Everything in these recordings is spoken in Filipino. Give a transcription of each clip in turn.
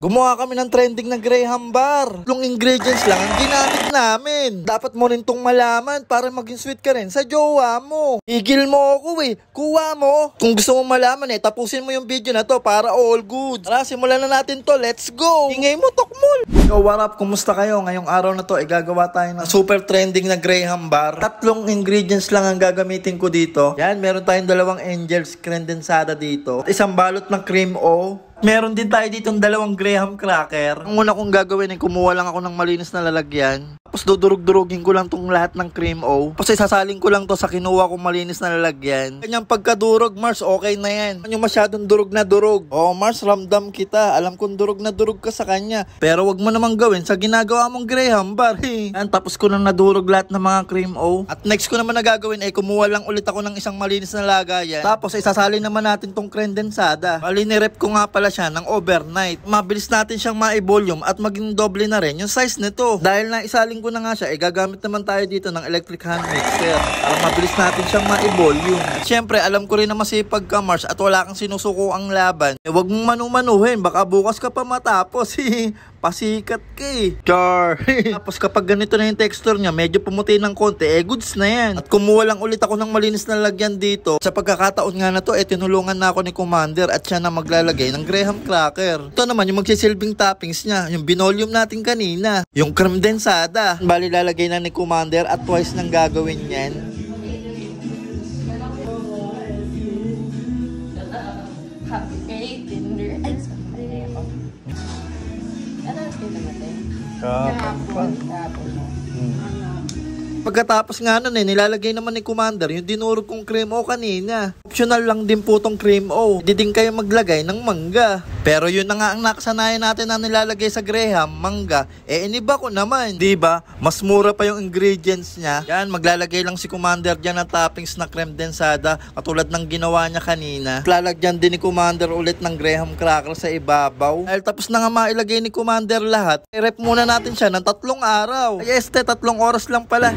Gumawa kami ng trending na Graham bar. Yung ingredients lang ang ginamit namin. Dapat mo rin tong malaman para maging sweet ka rin sa jowa mo. Igil mo ako kuha mo. Kung gusto mo malaman tapusin mo yung video na to para all good. Tara, simulan na natin to, let's go. Ingay mo, Tokmol. Yo, what up? Kumusta kayo? Ngayong araw na to gagawa tayo ng super trending na Graham bar. 3 ingredients lang ang gagamitin ko dito. Yan, meron tayong 2 Angel's condensada dito. At 1 balot ng cream o. Meron din tayo ditong 2 graham cracker. Ang una kong gagawin kumuha lang ako ng malinis na lalagyan. Tapos dudurog-durugin ko lang tong lahat ng cream o. Tapos isasalin ko lang to sa kinuha kong malinis na lalagyan. Kanyang pagkadurog, Mars, okay na yan. Yung masyadong durog na durog. Oh, Mars, ramdam kita. Alam kong durog na durog ka sa kanya. Pero wag mo namang gawin sa ginagawa mong Graham bar. Yan, tapos ko nang nadurog lahat ng mga cream o. At next ko naman na gagawin kumuha lang ulit ako ng 1 malinis na lagayan. Tapos isasalin naman natin tong condensada. Bali, nirep ko nga pala siya ng overnight. Mabilis natin siyang ma-volume at maging doble na rin yung size nito. Dahil na isaling ko na nga siya, gagamit naman tayo dito ng electric hand mixer para mabilis natin siyang ma-volume. At syempre, alam ko rin na masipag ka, Mars, at wala kang sinusuko ang laban. Huwag mong manumanuhin, baka bukas ka pa matapos. Pasikat ka Char. Tapos kapag ganito na yung texture niya, medyo pumuti ng konti, goods na yan. At kumuha lang ulit ako ng malinis na lagyan dito. Sa pagkakataon nga na to, tinulungan na ako ni Commander at siya na maglalagay ng Graham cracker. Ito naman yung magsisilbing toppings niya, yung binolium natin kanina, yung condensada. Bali lalagay na ni Commander at twice nang gagawin yan. Pagkatapos nga nun nilalagay naman ni Commander yung dinurog kong cream o kanina. Optional lang din po tong cream o. Hindi din kayo maglagay ng mangga. Pero yun na nga ang nakasanayan natin na nilalagay sa Graham, mangga. Iniba ko naman, diba? Mas mura pa yung ingredients niya. Yan, maglalagay lang si Commander dyan ng toppings na creme densada katulad ng ginawa niya kanina. Lalagyan din ni Commander ulit ng Graham cracker sa ibabaw. Dahil tapos na nga mailagay ni Commander lahat, i-rep muna natin siya ng 3 araw. Ay 3 oras lang pala.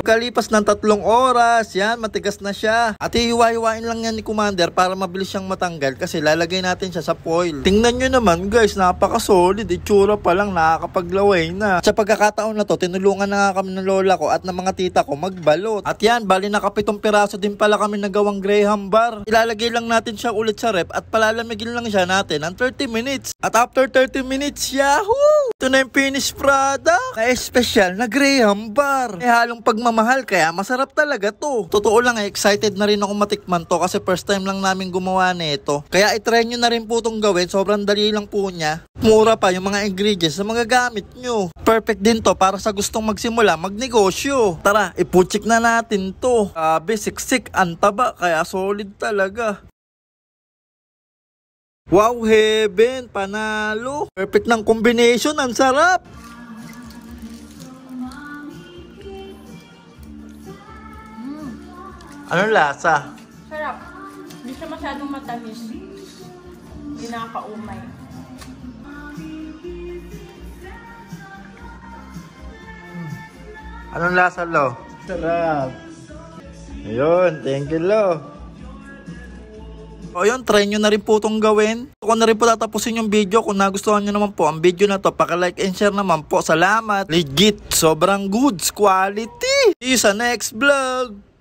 Kalipas ng 3 oras, yan, matigas na siya. At hiwa-hiwain lang yan ni Commander para mabilis siyang matanggal kasi lalagay natin siya sa foil. Tingnan nyo naman guys, napaka-solid. Itsura pa lang, nakakapaglaway na. Sa pagkakataon na to, tinulungan na nga kami ng lola ko at ng mga tita ko magbalot. At yan, bali naka-7 piraso din pala kami nagawang Graham bar. Ilalagay lang natin siya ulit sa rep at palalamigin lang siya natin ng 30 minutes. At after 30 minutes, yahoo! Ito na yung finished product. Special na Graham bar. Halong pagmamahal, kaya masarap talaga to. Totoo lang excited na rin ako matikman to kasi first time lang namin gumawa nito. Kaya itry nyo na rin po itong gawin. Sobrang dali lang po niya. Mura pa yung mga ingredients na magagamit nyo. Perfect din to para sa gustong magsimula, magnegosyo. Tara, ipuchik na natin to. Siksik, ang taba, kaya solid talaga. Wow, heaven, panalo. Perfect ng combination, ang sarap. Anong lasa? Sarap. Hindi siya masyadong matamis. Hindi nakakaumay. Anong lasa, Lo? Sarap. Ayun, thank you, Lo. O yun, try nyo na rin po itong gawin. Kung na rin po tatapusin yung video, kung nagustuhan nyo naman po ang video na to, paka-like and share naman po. Salamat. Legit, sobrang goods, quality. See you sa next vlog.